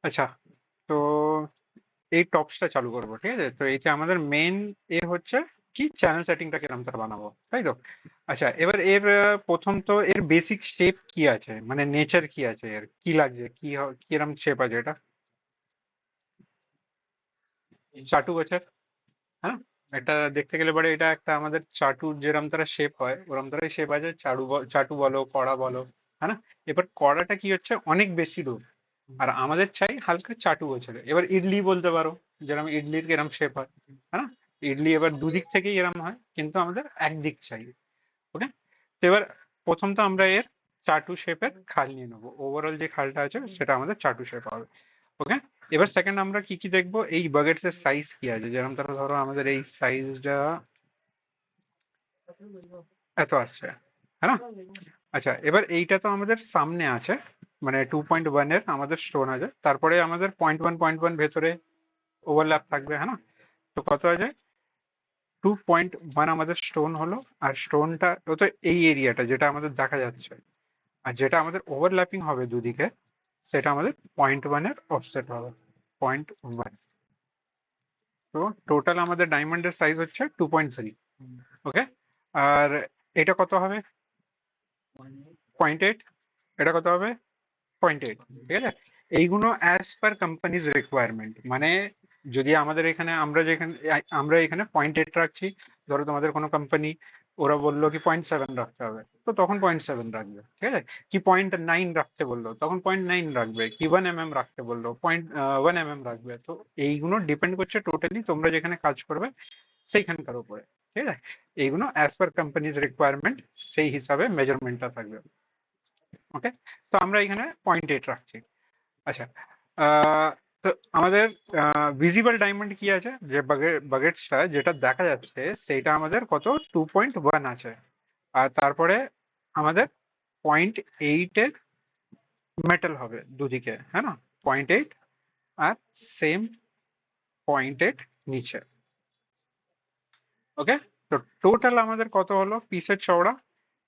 আচ্ছা, তো এই টপসটা চালু করবো, ঠিক আছে? তো এইটা আমাদের মেন এ হচ্ছে কি চ্যানেল সেটিংটা কিরকম তার বানাবো, তাই তো? আচ্ছা, এবার এর প্রথম তো এর বেসিক শেপ কি আছে, মানে নেচার কি আছে, এর কি লাগছে, কিরম শেপ আছে এটা? চাটু গাছের, হ্যাঁ। এটা দেখতে গেলে পরে এটা একটা আমাদের চাটুর যেরম তারা শেপ হয় ওরম তারা শেপ আছে, চাটু বলো, কড়া বলো, হ্যাঁ না? এবার কড়াটা কি হচ্ছে অনেক বেশি রূপ, আর আমাদের চাই হালকা চাটু গোছের। এবার ইডলি বলতে পারো, যেরকম ইডলির এরম শেপ হয়, হ্যাঁ না? ইডলি এবার দুদিক থেকেই এরম হয়, কিন্তু আমাদের একদিক চাই। ওকে, তো এবার প্রথম তো আমরা এর চাটু শেপের খাল নিয়ে নেবো, ওভারঅল যে খালটা আছে সেটা আমাদের চাটু শেপ হবে। ওকে, এবার সেকেন্ড আমরা কি কি দেখবো, এই বাকেটস এর সাইজ কি আছে, যেরকম ধরো ধরো আমাদের এই সাইজটা এত আসছে, হ্যাঁ না? আচ্ছা, এবার এইটা তো আমাদের সামনে আছে, মানে 2.1 এর আমাদের স্টোন আছে, তারপরে আমাদের 0.1 ভেতরে ওভারল্যাপ থাকবে, হ্যাঁ না? তো কত আছে, 2.1 আমাদের স্টোন হলো। আর স্টোনটা তো এই এরিয়াটা যেটা আমাদের দেখা যাচ্ছে, আর যেটা আমাদের ওভারল্যাপিং হবে দুদিকে, সেটা আমাদের 0.1 এর অফসেট হবে, 0.1। তো টোটাল আমাদের ডায়মন্ডের সাইজ হচ্ছে 2.3। ওকে, আর এটা কত হবে, 0.8। এটা কত হবে, 0.8। ঠিক আছে, এইগুলো অ্যাজ পার কোম্পানিজ রিকোয়ারমেন্ট, মানে যদি আমাদের এখানে আমরা এখানে 0.8 রাখছি, ধরো তোমাদের কোনো কোম্পানি ওরা বললো কি 0.7 রাখতে হবে, তো তখন 0.7 রাখবে, ঠিক আছে? কি 0.9 রাখতে বললো, তখন 0.9 রাখবে। কি 1 mm রাখতে বললো, 0.1 mm রাখবে। তো এইগুলো ডিপেন্ড করছে টোটালি তোমরা যেখানে কাজ করবে সেইখানকার উপরে, ঠিক আছে? এইগুলো অ্যাজ পার কোম্পানিজ রিকোয়ারমেন্ট, সেই হিসাবে মেজারমেন্টটা থাকবে। ওকে, তো আমরা এখানে 0.8 রাখছি। আচ্ছা, আহ, তো আমাদের ভিজিবল ডায়মন্ড কি আছে, যে বাগেটসটা যেটা দেখা যাচ্ছে সেইটা আমাদের কত, 2.1 আছে। আর তারপরে আমাদের 0.8 এর মেটাল হবে দুদিকে, হ্যাঁ না? 0.8 আর সেম 0.8 নিচে। ওকে, তো টোটাল আমাদের কত হলো পিসের চওড়া,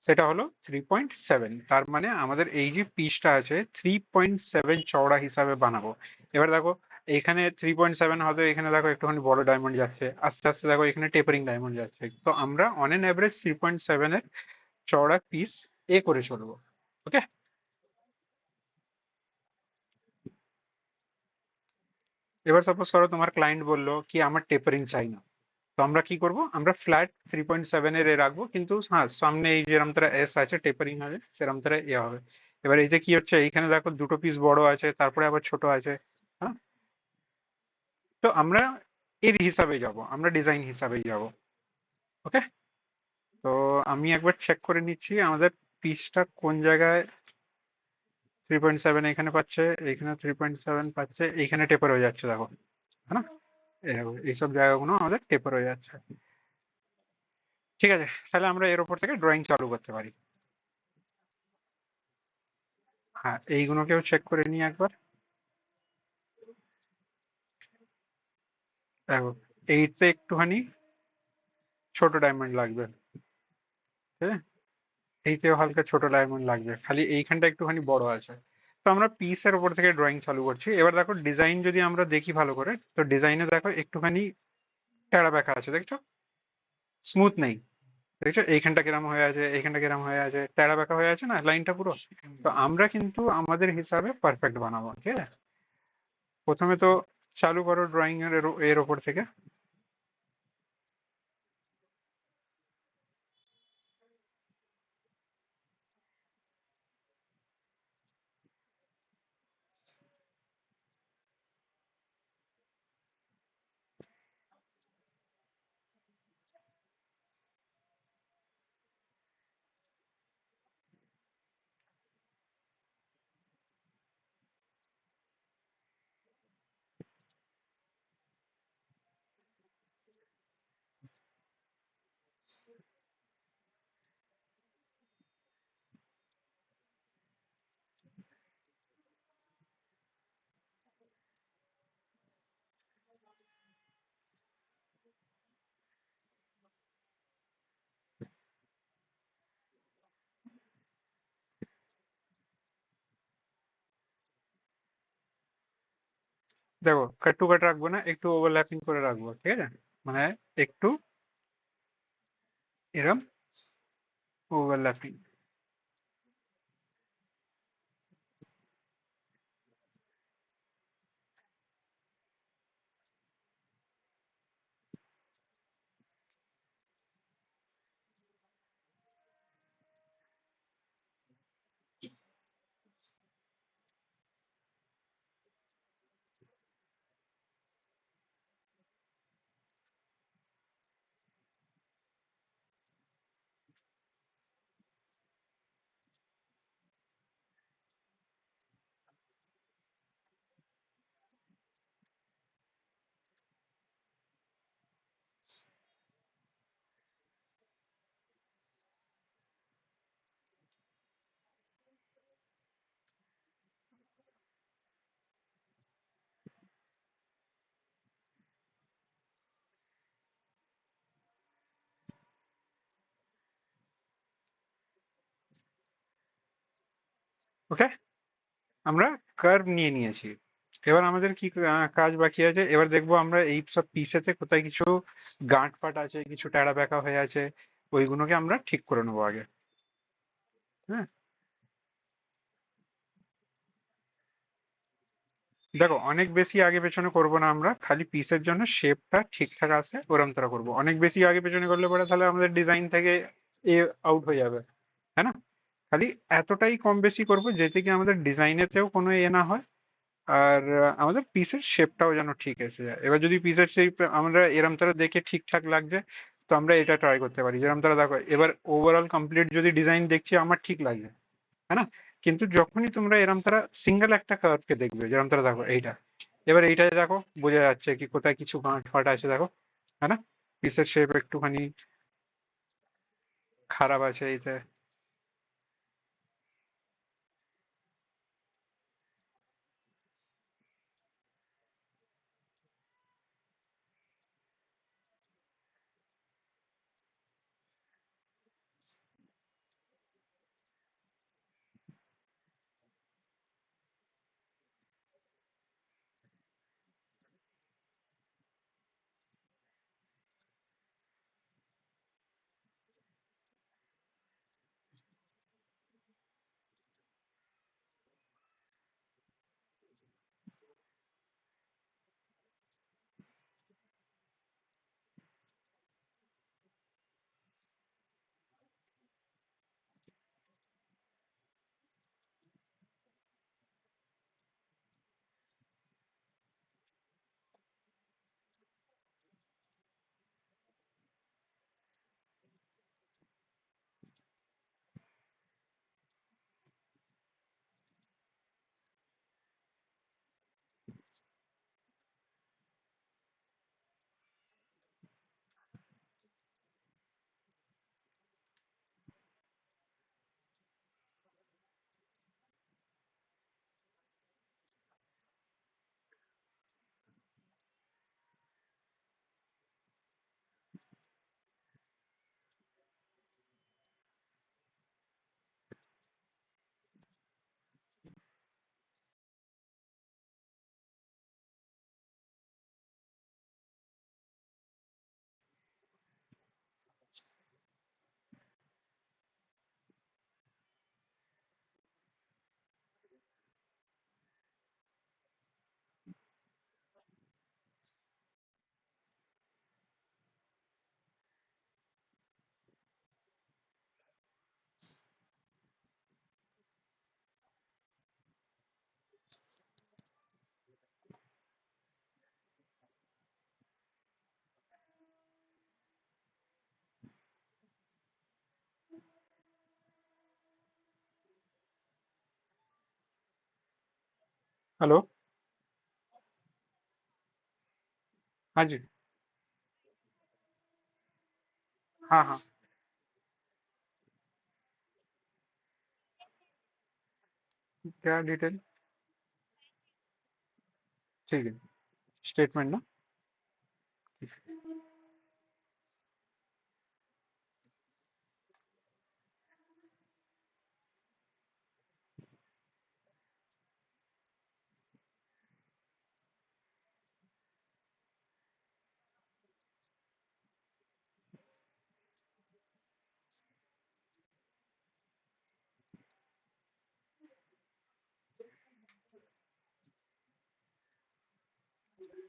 সেটা হলো 3.7। তার মানে আমাদের এই যে পিসটা আছে 3.7 চওড়া হিসাবে বানাবো। এবার দেখো, এখানে 3.7 হবে, এখানে দেখো একটুখানি বড় ডায়মন্ড যাচ্ছে, আস্তে আস্তে দেখো এখানে টেপারিং ডায়মন্ড যাচ্ছে। তো আমরা অন এন অ্যাভারেজ 3.7 এর চওড়া পিস এ করে চলবো। ওকে, এবার সাপোজ করো তোমার ক্লায়েন্ট বললো কি আমার টেপারিং চাই না, তো আমরা কি করব, আমরা ফ্ল্যাট 3.7 এর এ রাখবো, কিন্তু হ্যাঁ সামনে এই যেরম তারা এস আছে, টেপারিং আছে, সেরম তারা ইয়ে হবে। এবার এইতে কি হচ্ছে, এইখানে দেখো দুটো পিস বড় আছে, তারপরে আবার ছোট আছে, হ্যাঁ? তো আমরা এর হিসাবে যাব, আমরা ডিজাইন হিসাবেই যাব। ওকে, তো আমি একবার চেক করে নিচ্ছি আমাদের পিসটা কোন জায়গায় 3.7 এখানে পাচ্ছে, এইখানে 3.7 পাচ্ছে, এইখানে টেপার হয়ে যাচ্ছে দেখো, হ্যাঁ না? এইসব জায়গাগুলো আমাদের টেপার হয়ে যাচ্ছে। ঠিক আছে, তাহলে আমরা এর উপর থেকে ড্রয়িং চালু করতে পারি। হ্যাঁ, এইগুলোকেও চেক করে নিই একবার। দেখো, এইতে একটুখানি ছোট ডায়মন্ড লাগবে, ঠিক আছে? এইতেও হালকা ছোট ডায়মন্ড লাগবে, খালি এইখানটা একটুখানি বড় আছে। তো আমরা পিসের উপর থেকে ড্রয়িং চালু করছি। এবার দেখো ডিজাইন যদি আমরা দেখি ভালো করে, তো ডিজাইনে দেখো একটুখানি টেরা বেঁকা আছে, দেখছো? স্মুথ নেই, দেখছো? এইখানটা কিরম হয়ে আছে, এইখানটা কিরম হয়ে আছে, টেরা বেঁকা হয়ে আছে না লাইনটা পুরো। তো আমরা কিন্তু আমাদের হিসাবে পারফেক্ট বানাবো, ঠিক আছে? প্রথমে তো চালু করো ড্রয়িং এর ওপর থেকে। দেখো কাট টু কাট রাখবো না, একটু ওভারল্যাপিং করে রাখবো, ঠিক আছে? মানে একটু এরম ওভারল্যাপিং। ওকে, আমরা কার্ভ নিয়ে নিয়েছি। এবার আমাদের কি কাজ বাকি আছে? এবার দেখবো আমরা এই সব পিসেতে কোথায় কিছু গাঁট ফাট আছে, কিছু ট্যাড়া ব্যাকা হয়ে আছে, ওইগুলোকে আমরা ঠিক করে নেবো আগে। হ্যাঁ, দেখো অনেক বেশি আগে পেছনে করব না, আমরা খালি পিসের জন্য শেপটা ঠিকঠাক আসে ওরম তারা করবো। অনেক বেশি আগে পেছনে করলে পরে তাহলে আমাদের ডিজাইন থেকে এ আউট হয়ে যাবে, তাই না? খালি এতটাই কম বেশি করব যেতে কি আমাদের ডিজাইনেতেও কোনো এ না হয়, আর আমাদের পিসের শেপটাও যেন ঠিক এসে যায়। এবার যদি পিসের শেপ আমরা এরম তারা দেখে ঠিকঠাক লাগছে, তো আমরা এটা ট্রাই করতে পারি। যেরকম তারা দেখো এবার ওভারঅল কমপ্লিট যদি ডিজাইন দেখছি আমার ঠিক লাগছে, তাই না? কিন্তু যখনই তোমরা এরম তারা সিঙ্গেল একটা কার্ভকে দেখবে, যেরকম তারা দেখো এইটা, এবার এইটাই দেখো বোঝা যাচ্ছে কি কোথায় কিছু গাঁট ফাট আছে, দেখো, তাই না? পিসের শেপ একটুখানি খারাপ আছে এইতে। हेलो। हाँ जी। हाँ हाँ। क्या डिटेल? ठीक है। स्टेटमेंट ना।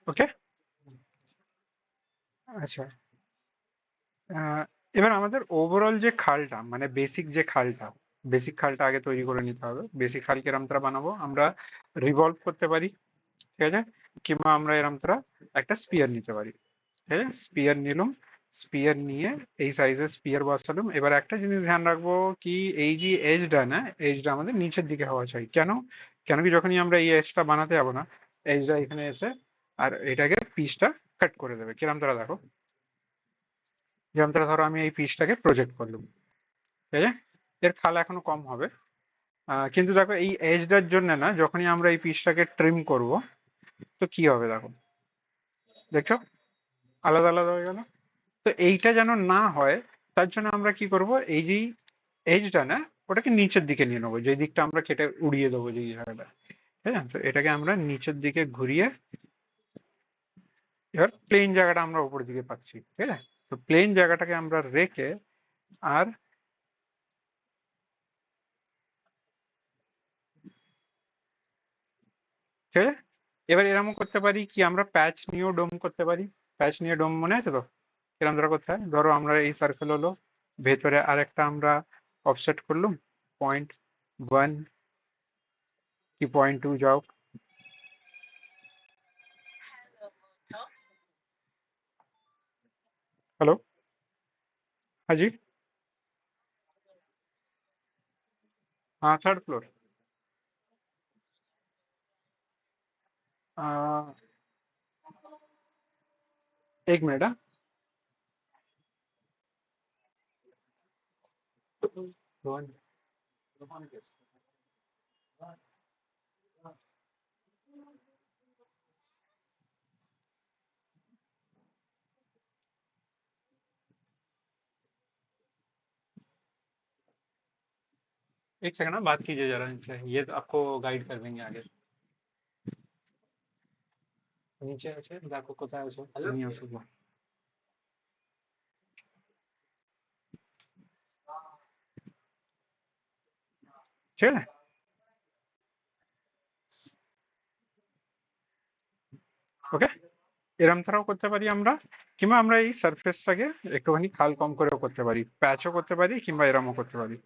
ওকে। আচ্ছা, আহ, এবার আমাদের ওভারঅল যে খালটা, মানে বেসিক খালটা আগে তৈরি করে নিতে হবে। বেসিক খাল কিরম তারা বানাবো আমরা, রিভলভ করতে পারি, ঠিক আছে, কিংবা আমরা এরম তারা একটা স্পিয়ার নিতে পারি। ঠিক আছে, স্পিয়ার নিলাম, স্পিয়ার নিয়ে এই সাইজের স্পিয়ার বসালাম। এবার একটা জিনিস ধ্যান রাখবো কি, এই যে এজটা না, এজটা আমাদের নিচের দিকে হওয়া চাই। কেন? কেন কি যখনই আমরা এই এজটা বানাতে যাবো না, এজটা এখানে এসে আর এটাকে পিসটা কাট করে দেবে। কিরম তারা দেখো, যেমন তারা ধরো আমি এই পিসটাকে প্রজেক্ট করলাম, ঠিক আছে, এর খাল এখনো কম হবে। কিন্তু দেখো এই এজটার জন্য না, যখনই আমরা এই পিসটাকে ট্রিম করব, তো কি হবে দেখো, দেখছো আলাদা আলাদা হয়ে গেল। তো এইটা যেন না হয়, তার জন্য আমরা কি করব, এই যে এজটা না, ওটাকে নিচের দিকে নিয়ে নেবো, যে দিকটা আমরা কেটে উড়িয়ে দেবো যে জায়গাটা। হ্যাঁ, তো এটাকে আমরা নিচের দিকে ঘুরিয়ে, এবার প্লেন জায়গাটা আমরা উপর দিকে পাচ্ছি। ঠিক আছে, তো প্লেন জায়গাটাকে আমরা রেখে, আর ঠিক আছে, এবার এরকম করতে পারি কি, আমরা প্যাচ নিয়েও ডোম করতে পারি। প্যাচ নিয়ে ডোম মনে আছে তো, এরকম ধরো করতে হয়। ধরো আমরা এই সার্কেল হলো, ভেতরে আরেকটা আমরা অফসেট করলাম 0.1 কি 0.2 যাও। हेलो। हाँ जी। हाँ, थर्ड फ्लोर। एक मिनट। हाँ, रोहन, एक सेकंड ना, बात कीजिए जरा इनसे, ये तो आपको गाइड कर देंगे आगे। नीचे আছে দেখো কোথায় আছে, নিয়ে আসবো। ঠিক আছে, ওকে। এরম ছাড়াও করতে পারি আমরা, কিংবা আমরা এই সারফেসটাকে একটুখানি খাল কম করেও করতে পারি, প্যাচও করতে পারি, কিংবা এরমও করতে পারি।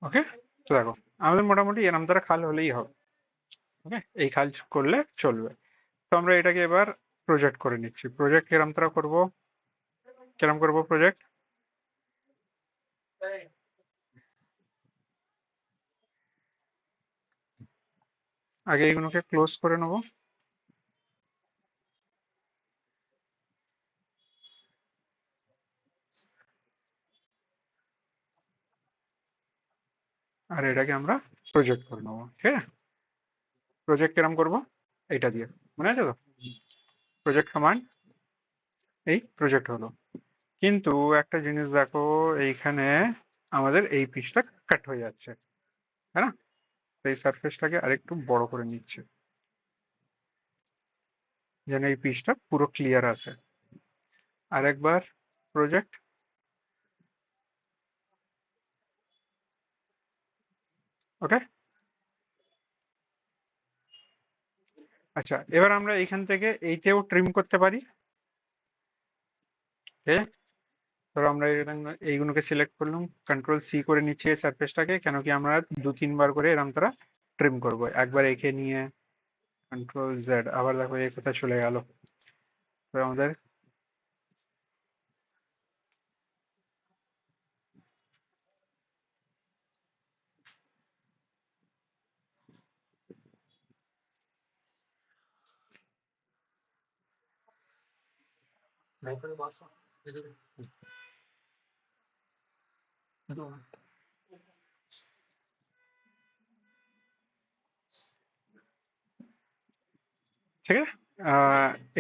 ওকে, তো দেখো আমাদের মোটামুটি এরম দ্বারা খাল হলেই হবে। ওকে, এই খাল করলে চলবে। তো আমরা এটাকে এবার প্রজেক্ট করে নিচ্ছি। প্রজেক্ট কিরম তারা করবো, কিরম করবো প্রজেক্ট, আগে এইগুলোকে ক্লোজ করে নেবো। আর এটাকে আমরা প্রজেক্ট করে নেবো। ঠিক আছে, প্রজেক্ট কিরম করবো, এইটা দিয়ে, মনে আছে তো, প্রজেক্ট কমান্ড, এই প্রজেক্ট হলো। কিন্তু একটা জিনিস দেখো, এইখানে আমাদের এই পিসটা কাট হয়ে যাচ্ছে, তাই না? তো এই সারফেসটাকে আরেকটু বড় করে নিচ্ছে, যেন এই পিসটা পুরো ক্লিয়ার আসে। আরেকবার প্রজেক্ট। ওকে। আচ্ছা, এবার আমরা এইখান থেকে এইতেও ট্রিম করতে পারি। ঠিক আছে, ধরো আমরা এইগুলোকে সিলেক্ট করলাম, কন্ট্রোল সি করে নিচ্ছে এই সারফেসটাকে, কেন কি আমরা 2-3 বার করে এরকম তারা ট্রিম করবো। একবার এঁকে নিয়ে কন্ট্রোল জেড, আবার দেখো এই কোথায় চলে গেল। তো আমাদের ঠিক আছে,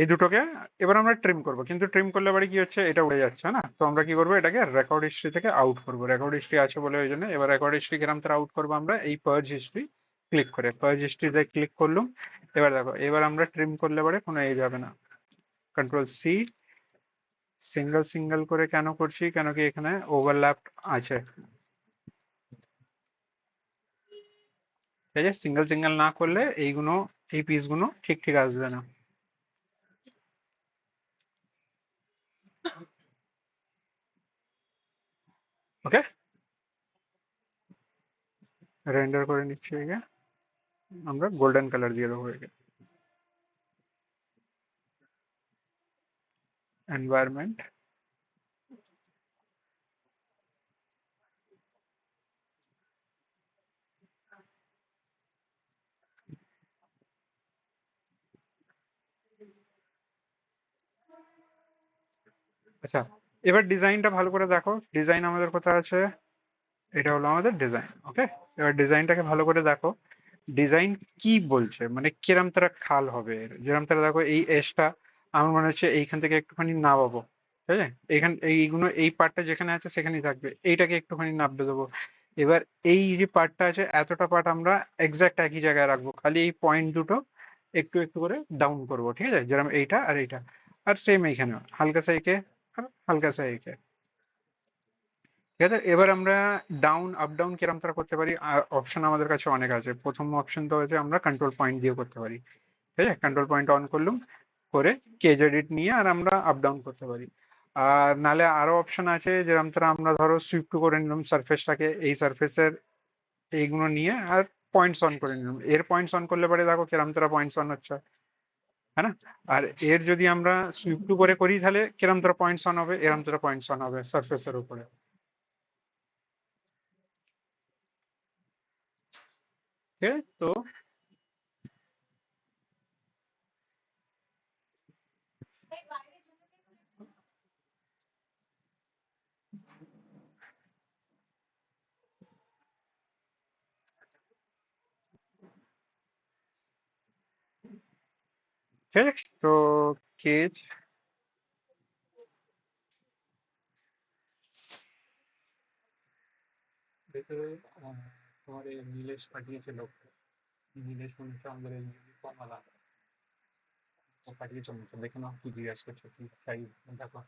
এই দুটোকে এবার আমরা ট্রিম করব, কিন্তু ট্রিম করলে এবারে কি হচ্ছে, এটা উড়ে যাচ্ছে না। তো আমরা কি করবো, এটাকে রেকর্ড হিস্ট্রি থেকে আউট করবো। রেকর্ড হিস্ট্রি আছে বলে ওই জন্য। এবার রেকর্ড হিস্ট্রি কিরম তারা আউট করবো, আমরা এই পার্জ হিস্ট্রি ক্লিক করে, পার্জ হিস্ট্রিতে ক্লিক করলাম। এবার দেখো, এবার আমরা ট্রিম করলে পরে কোনো এ যাবে না। কন্ট্রোল সি, সিঙ্গেল সিঙ্গেল করে কেন করছি, কেন কি এখানে ওভারল্যাপ আছে। ঠিক আছে, সিঙ্গেল সিঙ্গেল না করলে এইগুলো, এই পিসগুলো ঠিক ঠিক আসবে না। ওকে, রেন্ডার করে নিচ্ছি একে, আমরা গোল্ডেন কালার দিয়ে দেবো একে। এনভায়রনমেন্ট, আচ্ছা এবার ডিজাইনটা ভালো করে দেখো, ডিজাইন আমাদের কোথায় আছে, এটা হলো আমাদের ডিজাইন। ওকে, এবার ডিজাইনটাকে ভালো করে দেখো, ডিজাইন কি বলছে, মানে কিরম তারা খাল হবে এর। যেরকম তারা দেখো এই এসটা আমার মনে হচ্ছে এইখান থেকে একটুখানি নামাবো, ঠিক আছে, এইখান এইগুলো এই পার্টটা যেখানে আছে সেখানেই থাকবে, এইটাকে একটুখানি নাববে দেবো। এবার এই যে পার্টটা আছে এতটা পার্ট আমরা এক্সাক্ট একই জায়গায় রাখবো, খালি এই পয়েন্ট দুটো একটু একটু করে ডাউন করবো, ঠিক আছে, যেরকম এইটা আর এইটা। আর সেম এইখানে হালকা সা এঁকে আর হালকা সা এঁকে। ঠিক আছে, এবার আমরা ডাউন আপ ডাউন কিরম তারা করতে পারি, অপশন আমাদের কাছে অনেক আছে। প্রথম অপশন তো হচ্ছে আমরা কন্ট্রোল পয়েন্ট দিয়ে করতে পারি। ঠিক আছে, কন্ট্রোল পয়েন্ট অন করলাম, করে কেজ এডিট নিয়ে আর আমরা আপ ডাউন করতে পারি। আর নালে আরো অপশন আছে, যেরকম তারা আমরা ধরো সুইপ টু করে নিলাম সারফেসটাকে, এই সারফেসের এইগুলো নিয়ে আর পয়েন্টস অন করে নিলাম। এর পয়েন্টস অন করলে পরে দেখো কিরম তারা পয়েন্টস অন হচ্ছে, হ্যাঁ না। আর এর যদি আমরা সুইপ টু করে করি তাহলে কিরম তারা পয়েন্টস অন হবে, এরম তারা পয়েন্টস অন হবে সারফেসের উপরে। ঠিক আছে তো, ঠিক আছে তো, কেজ, ভেতরে তোমার এই নীলেশ পাঠিয়েছে লোক, নীলেশ মনে হচ্ছে আমাদের এই কমলা, ও পাঠিয়েছে মনে হচ্ছে, দেখে নাও কি জিজ্ঞাসা করছে, কি চাই দেখো।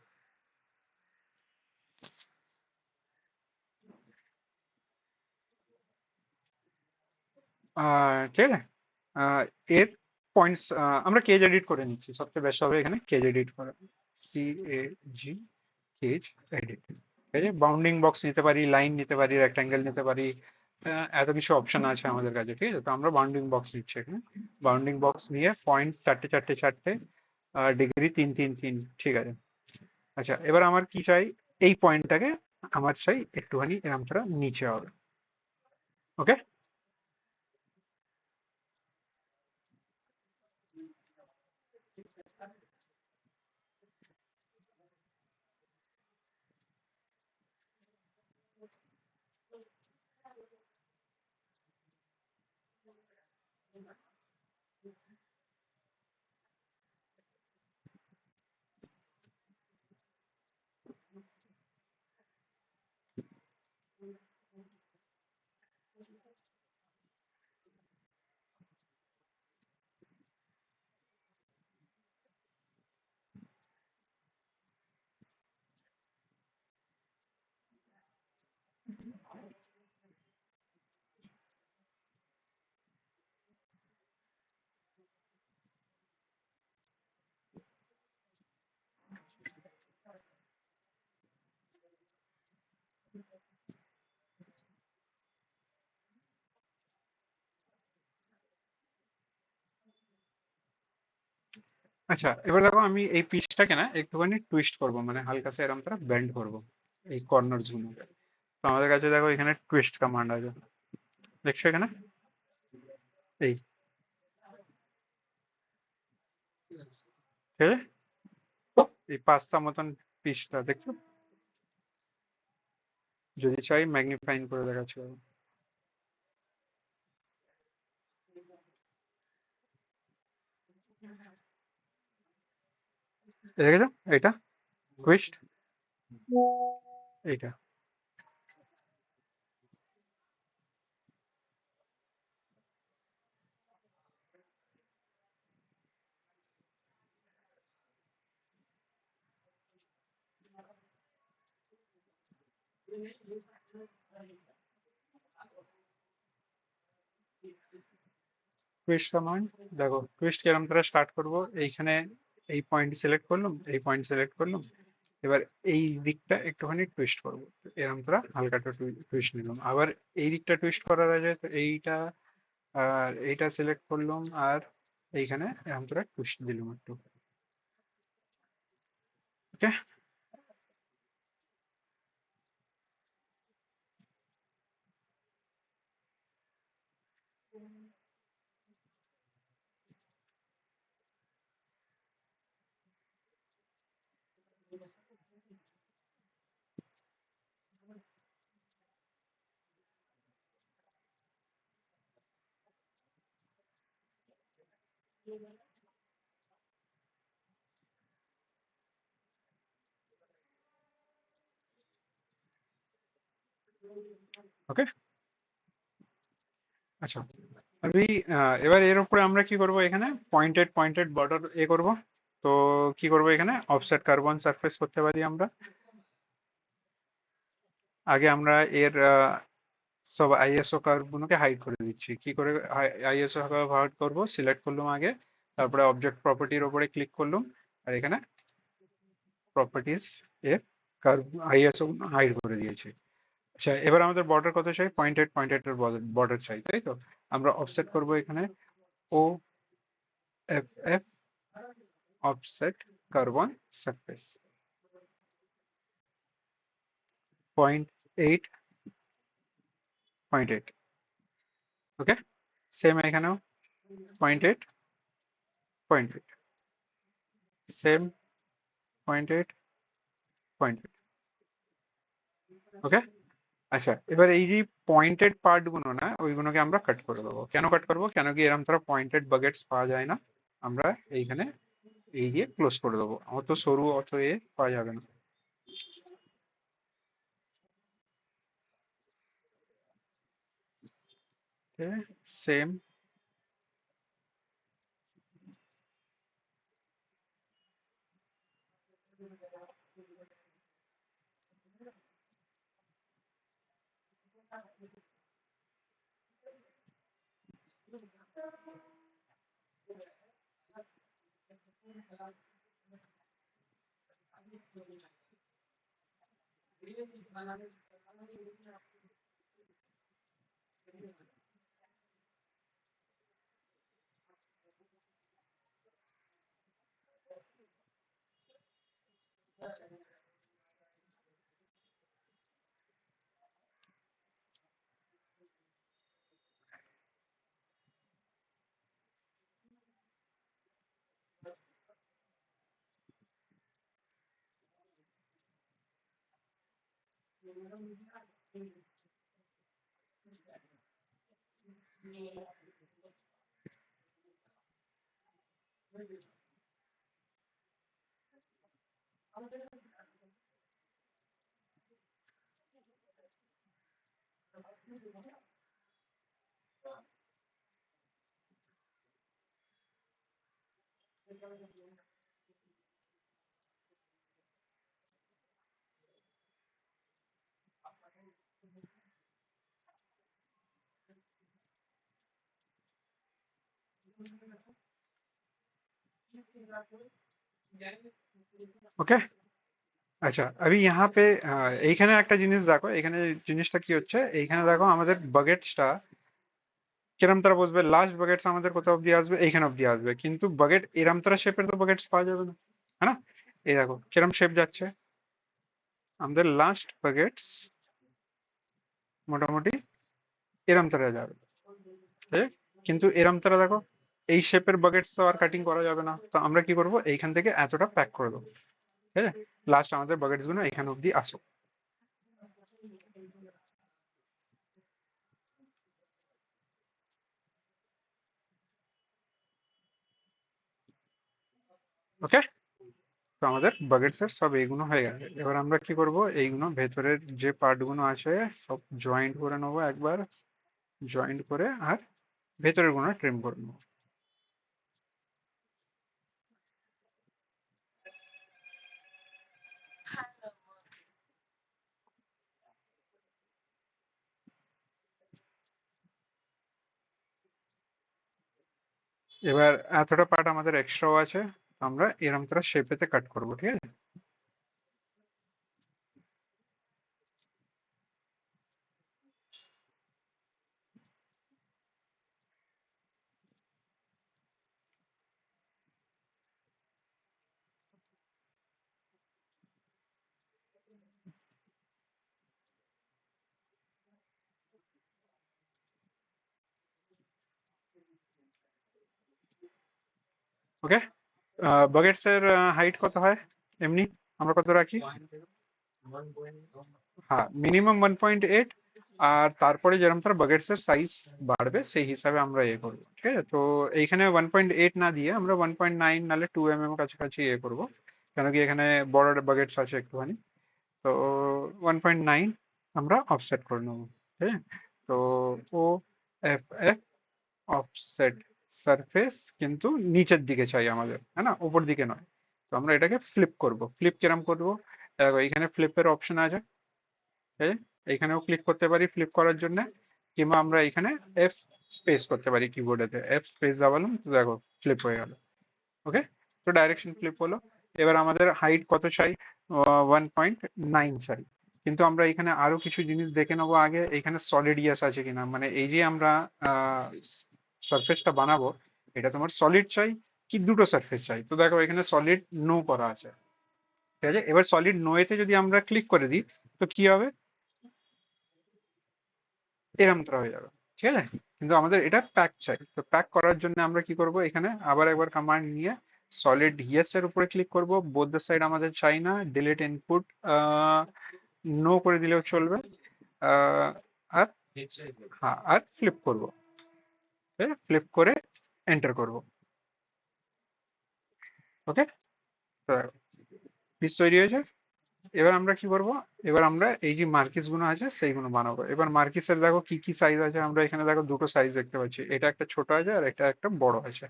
ঠিক আছে, আহ, এর পয়েন্টস আমরা কেজ এডিট করে নিচ্ছি, সবচেয়ে বেস্ট হবে এখানে কেজ এডিট করা। CAG, cage edit. ঠিক আছে, বাউন্ডিং বক্স নিতে পারি, লাইন নিতে পারি, রেক্টাঙ্গেল নিতে পারি, এত কিছু অপশন আছে আমাদের কাছে। ঠিক আছে, তো আমরা বাউন্ডিং বক্স নিচ্ছি এখানে। বাউন্ডিং বক্স নিয়ে পয়েন্ট চারটে চারটে চারটে, ডিগ্রি তিন তিন তিন, ঠিক আছে। আচ্ছা এবার আমার কি চাই, এই পয়েন্টটাকে আমার চাই একটুখানি এরম করে নিচে হবে। ওকে, আচ্ছা এবার দেখো আমি এই পিসটাকে না একটুখানি টুইস্ট করব, মানে হালকা সা এরকম করে বেন্ড করব এই কর্নার গুলোকে। তো আমাদের কাছে দেখো এখানে টুইস্ট কমান্ড আছে, দেখছো এখানে, এই, ঠিক আছে, এই পাঁচটা মতন পিসটা দেখছো, যদি চাই ম্যাগনিফাইং করে দেখাচ্ছি। দেখেছো এটা টুইস্ট, এইটা। টুইস্ট কমান্ড, দেখো টুইস্ট কিরকম করে স্টার্ট করব। এইখানে এই পয়েন্ট সিলেক্ট করলাম, এই পয়েন্ট সিলেক্ট করলাম, এবার এই দিকটা একটুখানি টুইস্ট করবো। এরকম করে হালকাটা টুইস্ট নিলাম। আবার এই দিকটা টুইস্ট করার আগে তো এইটা আর এইটা সিলেক্ট করলাম, আর এইখানে এরকম করে টুইস্ট দিলাম একটু। ওকে, ওকে। আচ্ছা, আমি এবার এর উপরে আমরা কি করব, এখানে পয়েন্টেড পয়েন্টেড বর্ডার করব। তো কি করব, এখানে অফসেট কার্বন সারফেস করতে পারি আমরা। আগে আমরা এর সব আইএসও কার্ভ গুলোকে হাইড করে দিচ্ছি। কি করে আইএসও কার্ভ হাইড করব, সিলেক্ট করলাম আগে, তারপরে অবজেক্ট প্রপার্টির উপরে ক্লিক করলাম, আর এখানে প্রপার্টিজ এর কার্ভ আইএসও হাইড করে দিয়েছি। আচ্ছা, এবার আমাদের বর্ডার কত চাই, পয়েন্টেড পয়েন্টেড এর বর্ডার চাই, তাই তো। আমরা অফসেট করব এখানে ও F F offset carbon surface 0.8 0.8। Okay, same এখানেও 0.8 0.8, সেম 0.8 0.8। ওকে। আচ্ছা, এবার এই যে পয়েন্টেড পার্ট গুলো না, ওইগুলোকে আমরা কাট করে দেবো। কেন কাট করবো, কেন কি এরকম তারা পয়েন্টেড বাগেটস পাওয়া যায় না, আমরা এইখানে এই দিয়ে ক্লোজ করে দেবো। অত সরু অত পাওয়া যাবে না। সেম। ওকে। আচ্ছা, আমি यहाँ पे এইখানে একটা জিনিস দেখো, এখানে জিনিসটা কি হচ্ছে, এইখানে দেখো আমাদের বাগেটসটা কিরম তারা বসবে, লাস্ট বাগেটস আমাদের কোথাও অব্দি আসবে, এইখানে অব্দি আসবে, কিন্তু বাগেট এরম তারা শেপের তো বাগেটস পাওয়া যাবে না, है ना। এই দেখো কিরম শেপ যাচ্ছে, আমাদের লাস্ট বাগেটস মোটামুটি এরম তারা যাবে, ঠিক আছে? কিন্তু এরম তারা দেখো এই শেপের বাগেটস তো আর কাটিং করা যাবে না, তো আমরা কি করব, এইখান থেকে এতটা প্যাক করে দেবো, ঠিক আছে। লাস্ট আমাদের বাগেটস গুলো এখানে অব্দি আসো। ওকে, তো আমাদের বাগেটস এর সব এইগুলো হয়ে গেছে। এবার আমরা কি করব, এইগুলো ভেতরের যে পার্ট গুলো আছে সব জয়েন্ট করে নেবো একবার, জয়েন্ট করে আর ভেতরের গুলো ট্রিম করে নেবো। এবার এতটা পার্ট আমাদের এক্সট্রাও আছে, আমরা এরম করে শেপেতে কাট করবো, ঠিক আছে? ওকে। বাকেটস এর হাইট কত হয় এমনি, আমরা কত রাখি? হ্যাঁ, মিনিমাম 1.8। আর তারপরে যেরকম তার বাকেটস এর সাইজ বাড়বে সেই হিসাবে আমরা ইয়ে করবো, ঠিক আছে? তো এইখানে 1.8 না দিয়ে আমরা 1.9 নাহলে 2 mm কাছাকাছি ইয়ে করবো, কেন কি এখানে বড় বাকেটস আছে একটুখানি। তো 1.9 আমরা অফসেট করে নেবো, ঠিক আছে? তো ও এফ এফ অফসেট সারফেস কিন্তু নিচের দিকে চাই আমাদের, হ্যাঁ না, উপর দিকে নয়। তো আমরা এটাকে ফ্লিপ করব। ফ্লিপ কিরম করবো? দেখো এইখানে ফ্লিপের অপশন আছে, ঠিক আছে? এইখানেও ক্লিক করতে পারি ফ্লিপ করার জন্য, কিংবা আমরা এখানে এফ স্পেস করতে পারি কিবোর্ডেতে, এফ স্পেস দাবালাম তো দেখো ফ্লিপ হয়ে গেল। ওকে, তো ডাইরেকশন ফ্লিপ হলো। এবার আমাদের হাইট কত চাই? 1.9 চাই। কিন্তু আমরা এখানে আরো কিছু জিনিস দেখে নেবো আগে, এখানে সলিড ইয়াস আছে কিনা, মানে এই যে আমরা সারফেসটা বানাবো, এটা তোমার সলিড চাই কি দুটো সারফেস চাই? তো দেখো এখানে সলিড নো করা আছে, ঠিক আছে? এবার সলিড নোয়েতে যদি আমরা ক্লিক করে দিই তো কি হবে? এরমটা হয়ে যাবে, ঠিক আছে? কিন্তু আমাদের এটা প্যাক চাই, তো প্যাক করার জন্য আমরা কি করব, এখানে আবার একবার কমান্ড নিয়ে সলিড ইয়েস এর উপরে ক্লিক করব। বোথ দ্য সাইড আমাদের চাই না, ডিলিট ইনপুট নো করে দিলেও চলবে। আহ, আর হ্যাঁ, আর ফ্লিপ করব, ফ্লিপ করে এন্টার করব। ওকে, পিস তৈরি হয়েছে। এবার আমরা কি করব? এবার আমরা এই যে মার্কিস গুলো আছে সেইগুলো বানাবো। এবার মার্কিসের দেখো কি কি সাইজ আছে, আমরা এখানে দেখো দুটো সাইজ দেখতে পাচ্ছি, এটা একটা ছোট আছে আর এটা একটা বড় আছে।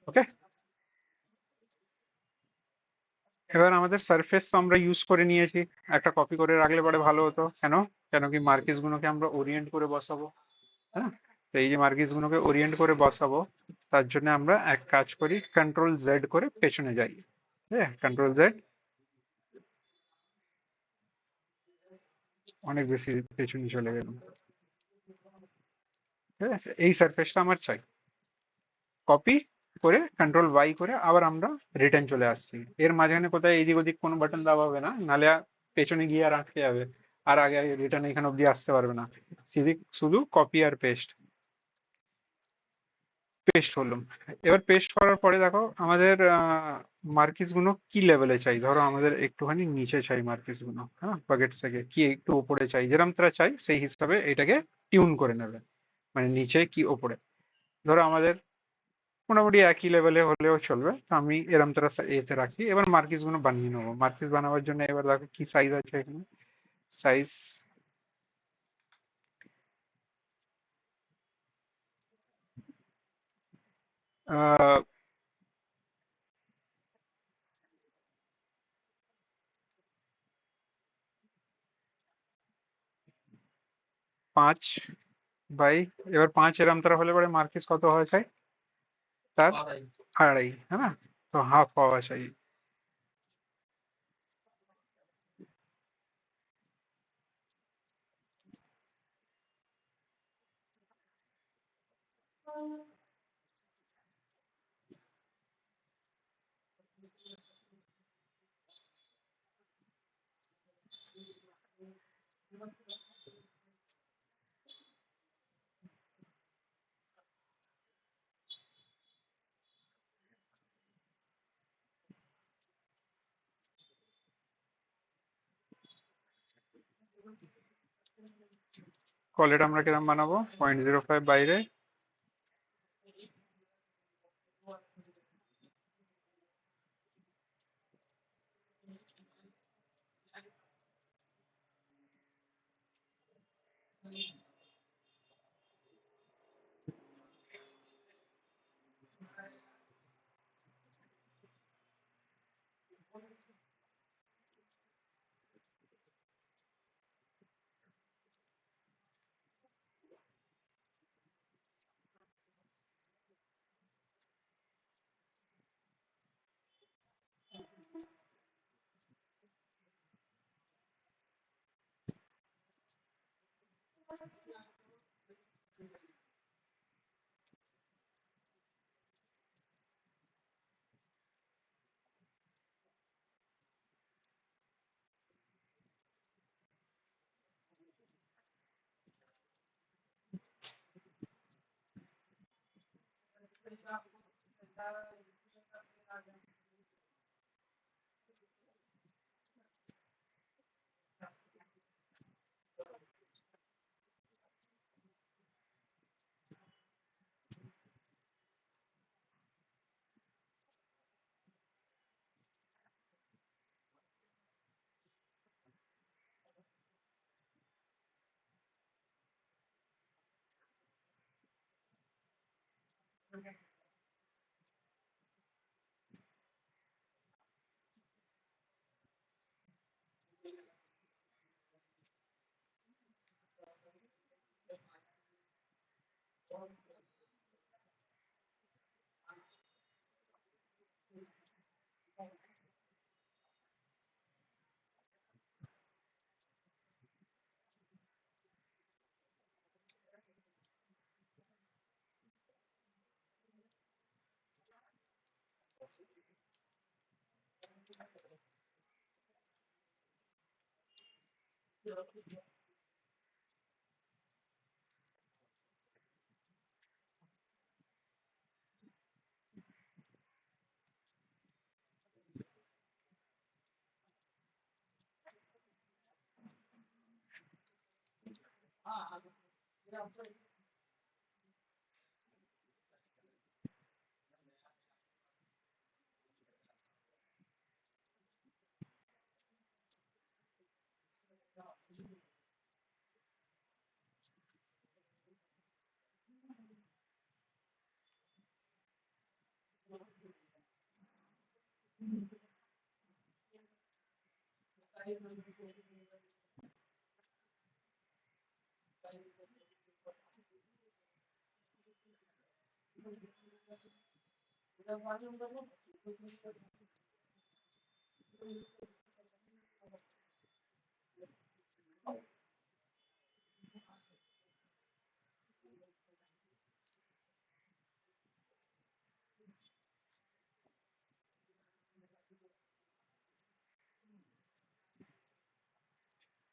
ওকে, এবার আমাদের সারফেস তো আমরা ইউজ করে নিয়েছি, একটা কপি করে রাখলে পরে ভালো হতো। কেন? কেন কি মার্কিস গুলোকে আমরা ওরিয়েন্ট করে বসাবো, হ্যাঁ? তো এই যে মার্কিস গুলোকে ওরিয়েন্ট করে বসাবো, তার জন্য আমরা এক কাজ করি, কন্ট্রোল জেড করে পেছনে যাই। হ্যাঁ, কন্ট্রোল জেড, অনেক বেশি পেছনে চলে গেলাম। ঠিক আছে, এই সারফেসটা আমার চাই। কপি করে কন্ট্রোল ওয়াই করে আবার আমরা রিটার্ন চলে আসছি। এর মাঝখানে কোথায় এদিক ওদিক কোনো বাটন দাবা হবে না, নাহলে পেছনে গিয়ে আর আটকে যাবে, আর আগে রিটার্ন এখানে অব্দি আসতে পারবে না। শুধু কপি আর পেস্ট। পেস্ট হলো। এবার পেস্ট করার পরে দেখো আমাদের মার্কিস গুলো কি লেভেলে চাই, ধরো আমাদের একটুখানি নিচে চাই মার্কিস গুলো, হ্যাঁ, বাকেট থেকে কি একটু উপরে চাই, যেরকম তারা চাই সেই হিসাবে এটাকে টিউন করে নেবে, মানে নিচে কি ওপরে। ধরো আমাদের মোটামুটি একই লেভেলে হলেও চলবে, তো আমি এরম তারা এতে রাখি। এবার মার্কিস গুলো বানিয়ে নেবো। মার্কিস বানাবার জন্য এবার দেখো কি সাইজ আছে এখানে। সাইজ 5 বাই, এবার 5 এরম তারা হলে পরে মার্কিস কত হওয়া চাই? তার 2.5, হ্যাঁ না? তো হাফ হওয়া চাই। কলেট আমরা কিরম বানাবো? 0.05 বাইরে।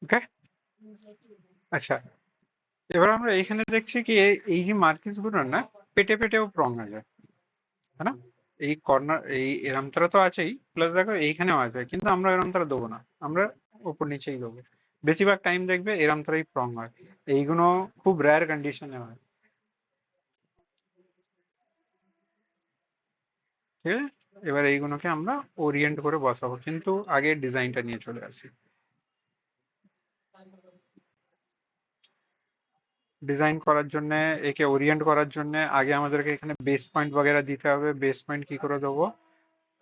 ওকে। আচ্ছা, এবার আমরা এখানে দেখছি কি এই যে মার্কিস গুলো না পেটে পেটেও প্রং আছে, তাই না? এই কর্নার এই এরামতারা তো আছেই, প্লাস দেখো এইখানেও আছে, কিন্তু আমরা এরামতারা দেবো না, আমরা উপর নিচেই দেবো। বেশিরভাগ টাইম দেখবে এরামতারাই প্রং হয়, এইগুলো খুব রেয়ার কন্ডিশনে হয়। ঠিক আছে, এবার এইগুলোকে আমরা ওরিয়েন্ট করে বসাবো, কিন্তু আগে ডিজাইনটা নিয়ে চলে আসি। ডিজাইন করার জন্য, একে ওরিয়েন্ট করার জন্য আগে আমাদেরকে এখানে বেস পয়েন্ট বগেরা দিতে হবে। বেস পয়েন্ট কি করে দেবো?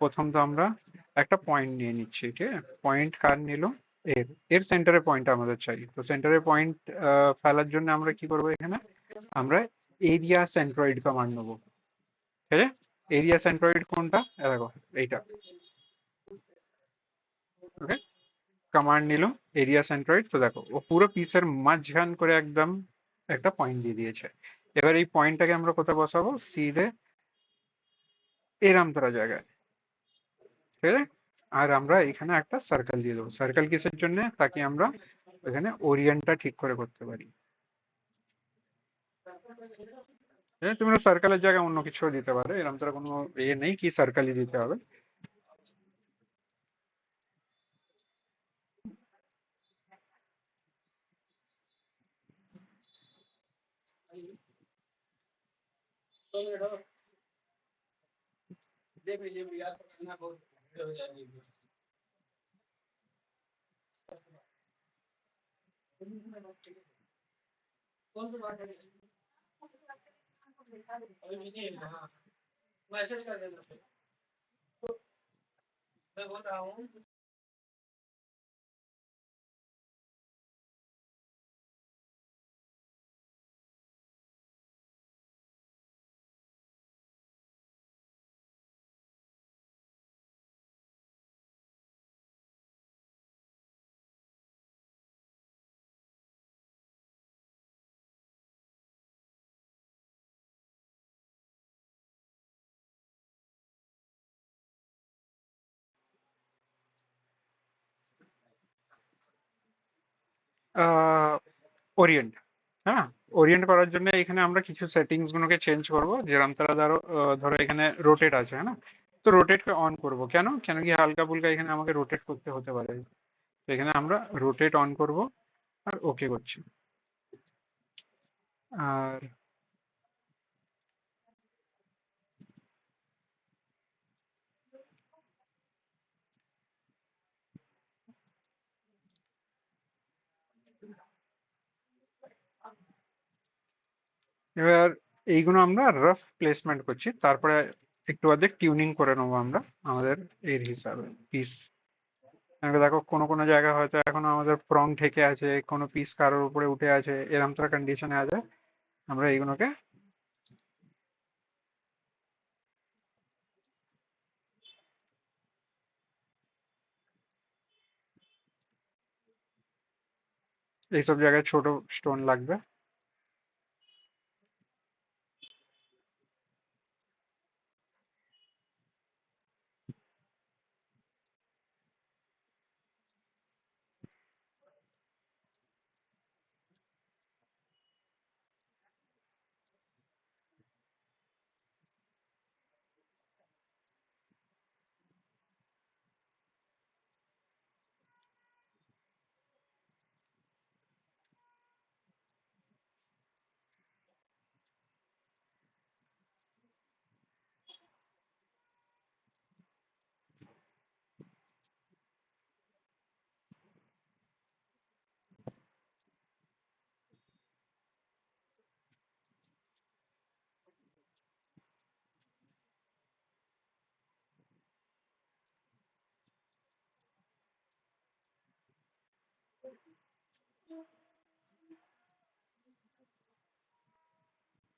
প্রথম তো আমরা একটা পয়েন্ট নিয়ে নিচ্ছি, ঠিক আছে? পয়েন্ট কার নিল? এর এর সেন্টারে পয়েন্ট আমাদের চাই। তো সেন্টারে পয়েন্ট ফেলার জন্য আমরা কি করবো এখানে? আমরা এরিয়া সেন্ট্রয়েড কমান্ড নেবো। ঠিক আছে, এরিয়া সেন্ট্রয়েড কোনটা? দেখো এইটা। ওকে, কমান্ড নিলাম এরিয়া সেন্ট্রয়েড। তো দেখো ও পুরো পিসের মাঝখান করে একদম একটা পয়েন্ট দিয়ে দিয়েছে। এবার এই পয়েন্টটাকে আমরা কোথায় বসাবো? সিধে এরামতরা জায়গায়। ঠিক আছে, আর আমরা এখানে একটা সার্কেল দিয়ে দেবো। সার্কেল কিসের জন্য? তাকে আমরা এখানে ওরিয়েন্টটা ঠিক করে করতে পারি। তুমি সার্কেলের জায়গায় অন্য কিছু দিতে পারো, এরকম তার কোনো ইয়ে নেই কি সার্কেলই দিতে হবে। ওরিয়েন্ট, হ্যাঁ। ওরিয়েন্ট করার জন্য এখানে আমরা কিছু সেটিংস গুলোকে চেঞ্জ করব, যেরকম তারা ধরো এখানে রোটেট আছে, হ্যাঁ না? তো রোটেটকে অন করব, কেন কেন কি হালকা ফুলকা এখানে আমাকে রোটেট করতে হতে পারে। তো এখানে আমরা রোটেট অন করব আর ওকে করছি। আর এবার এইগুলো আমরা রাফ প্লেসমেন্ট করছি, তারপরে একটু অর্ধেক টিউনিং করে নেবো আমরা আমাদের এর হিসাবে পিস। দেখো কোনো কোনো জায়গায় হয়তো এখনো আমাদের প্রং ঠেকে আছে, কোনো পিস কারোর উপরে উঠে আছে, এরকম তোরা কন্ডিশনে আছে। আমরা এইগুলোকে এইসব জায়গায় ছোট স্টোন লাগবে।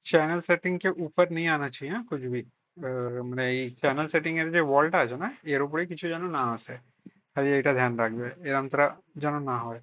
चैनल सेटिंग के ऊपर नहीं आना चाहिए, हाँ, कुछ भी মানে এই চ্যানেল সেটিং এর যে ওয়ালটা আছে না, এর উপরে কিছু যেন না আসে। খালি এটা ধ্যান রাখবে, এরম তারা যেন না হয়।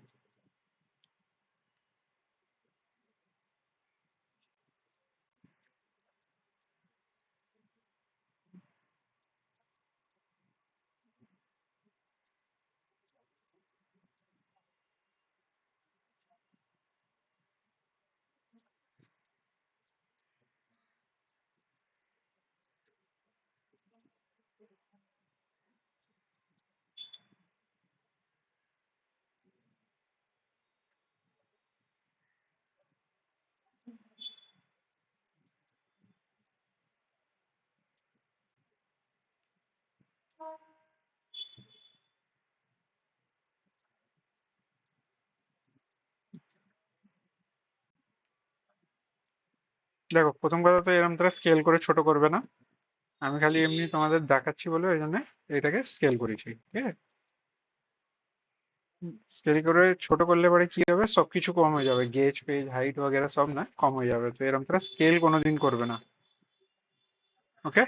দেখো প্রথম কথা তো এরম তারা স্কেল করে ছোট করবে না। আমি খালি এমনি তোমাদের দেখাচ্ছি বলে ওই জন্য এটাকে স্কেল করেছি, ঠিক আছে। স্কেল করে ছোট করলে পরে কি হবে, সবকিছু কম হয়ে যাবে, গেজ পেজ হাইট वगैरह সব না কম হয়ে যাবে, তো এরকম তারা স্কেল কোনোদিন করবে না। ওকে।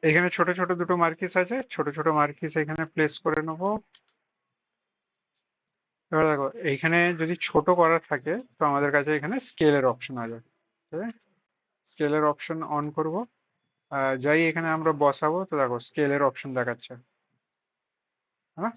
এখানে ছোট ছোট দুটো মার্কিস আছে, ছোট ছোট মার্কিস এখানে প্লেস করে নেবো। এবার দেখো এইখানে যদি ছোট করার থাকে তো আমাদের কাছে এখানে স্কেলের অপশন আছে, ঠিক আছে। স্কেলের অপশন অন করব, যাই এখানে আমরা বসাবো তো দেখো স্কেলের অপশন দেখাচ্ছে, হ্যাঁ।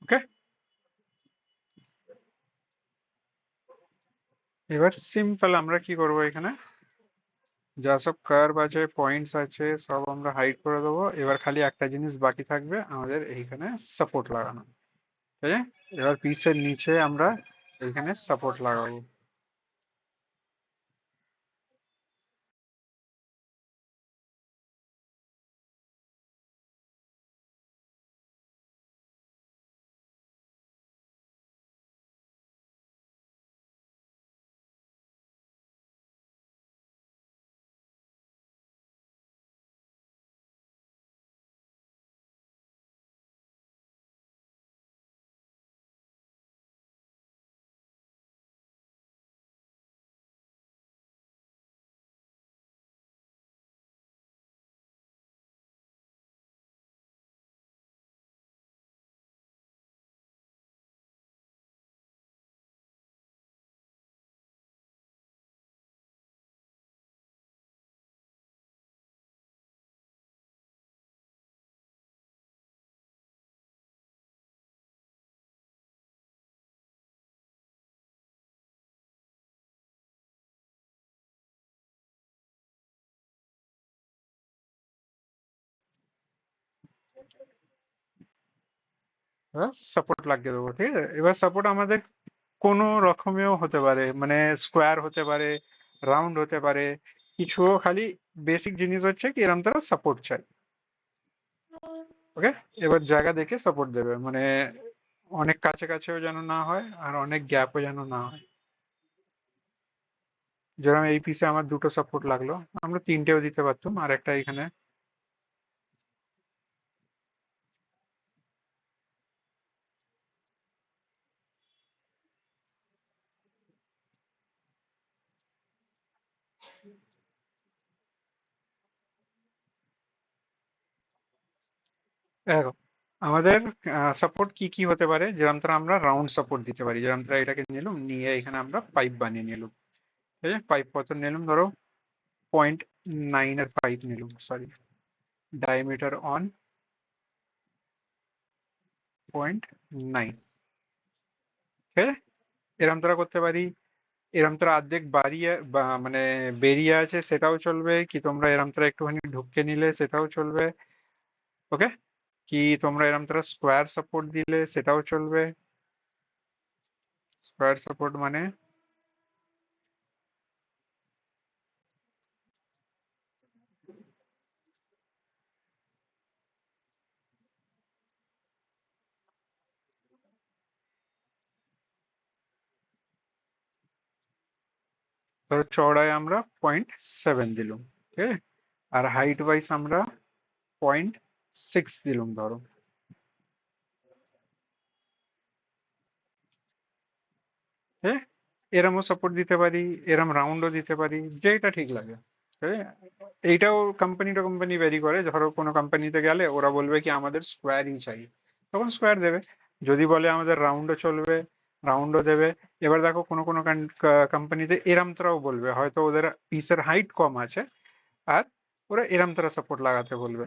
ওকে। এবার সিম্পল আমরা কি করব এখানে, যা সব কার্ভ আছে পয়েন্টস আছে সব আমরা হাইড করে দেবো। এবার খালি একটা জিনিস বাকি থাকবে আমাদের এইখানে সাপোর্ট লাগানো, ঠিক আছে? এবার পিসের নিচে আমরা এইখানে সাপোর্ট লাগাবো। এবার সাপোর্ট লাগিয়ে দেবো, ঠিক আছে? এবার সাপোর্ট আমাদের কোনো রকমেও হতে পারে, মানে স্কোয়ার হতে পারে, রাউন্ড হতে পারে, কিছুও, খালি বেসিক জিনিস হচ্ছে কি এরকম তারা সাপোর্ট চাই। ওকে, এবার জায়গা দেখে সাপোর্ট দেবে, মানে অনেক কাছে কাছেও যেন না হয় আর অনেক গ্যাপও যেন না হয়। যেরকম এই পিসে আমার দুটো সাপোর্ট লাগলো, আমরা তিনটেও দিতে পারতাম, আর একটা এখানে। দেখো আমাদের সাপোর্ট কি কি হতে পারে, যেরকম ধরো আমরা রাউন্ড সাপোর্ট দিতে পারি, যেরকম ধরো এটাকে নিলাম, নিয়ে এখানে আমরা পাইপ বানিয়ে নিলাম, ঠিক আছে? পাইপ কত নিলাম, ধরো 0.9 এর পাইপ নিলাম, সরি, ডায়ামিটার অন 0.9, ঠিক আছে? এরম তোরা করতে পারি। এরম তোরা অর্ধেক বাড়িয়ে বা মানে বেরিয়ে আছে সেটাও চলবে, কি তোমরা এরম তোরা একটুখানি ঢুকে নিলে সেটাও চলবে। ওকে, কি তোমরা এরম তোরা স্কোয়ার সাপোর্ট দিলে সেটাও চলবে। স্কোয়ার সাপোর্ট মানে ধরো চওড়ায় আমরা 0.7 দিলাম, ঠিক আছে? আর হাইট ওয়াইজ আমরা 0.6 দিলাম ধরো, হ্যাঁ? এরমও সাপোর্ট দিতে পারি, এরম রাউন্ডও দিতে পারি, যেটা ঠিক লাগে, হ্যাঁ? এইটাও কোম্পানি টু কোম্পানি ভ্যারি করে। ধরো কোনো কোম্পানিতে গেলে ওরা বলবে কি আমাদের স্কোয়ারই চাই, তখন স্কোয়ার দেবে। যদি বলে আমাদের রাউন্ডও চলবে, রাউন্ডও দেবে। এবার দেখো কোনো কোনো কোম্পানিতে এরম তারাও বলবে, হয়তো ওদের পিসের হাইট কম আছে আর ওরা এরম তারা সাপোর্ট লাগাতে বলবে।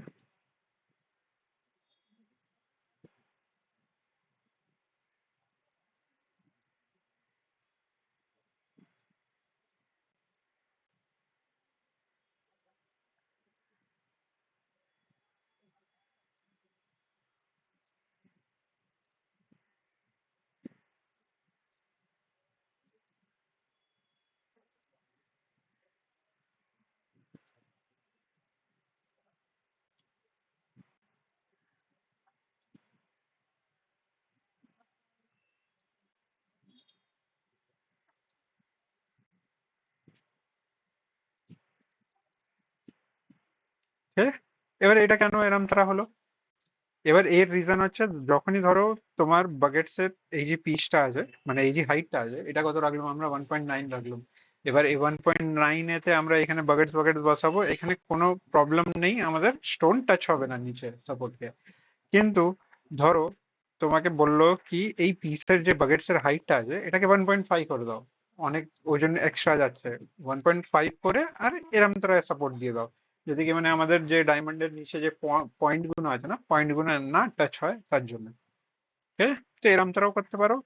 হ্যাঁ, এবার এটা কেন এরম তারা হলো? এবার এর রিজন হচ্ছে, যখনই ধরো তোমার বাকেটস এর এই যে পিচটা আছে, মানে এই যে হাইটটা আছে, এটা কত রাখলাম আমরা, 1.9 রাখলাম। এবার এই 1.9 এতে আমরা এখানে বাকেটস বাকেটস বসাবো, এখানে কোনো প্রবলেম নেই, আমাদের স্টোন টাচ হবে না নিচে সাপোর্টকে। কিন্তু ধরো তোমাকে বললো কি এই পিসের যে বাকেটস এর হাইটটা আছে এটাকে 1.5 করে দাও, অনেক ওজন এক্সট্রা যাচ্ছে, 1.5 করে আর এরম তোরা সাপোর্ট দিয়ে দাও, যদি কি মানে আমাদের যে ডায়মন্ডের নিচে যে পয়েন্ট গুলো আছে না, পয়েন্ট গুলো না টাচ হয় তার জন্য। ঠিক আছে? তো এরম তোরাও করতে পারো,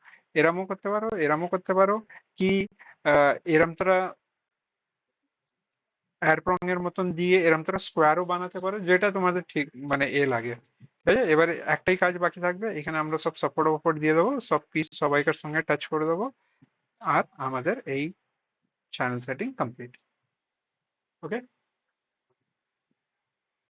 এরমও করতে পারো, এরমও করতে পারো, কি এরম তোরা এয়ারপ্রং এর মতন দিয়ে এরকম তোরা স্কোয়ারও বানাতে পারো, যেটা তোমাদের ঠিক মানে লাগে। ঠিক আছে, এবারে একটাই কাজ বাকি থাকবে, এখানে আমরা সব সাপোর্ট দিয়ে দেবো, সব পিস সবাইকার সঙ্গে টাচ করে দেবো, আর আমাদের এই চ্যানেল সেটিং কমপ্লিট। ওকে।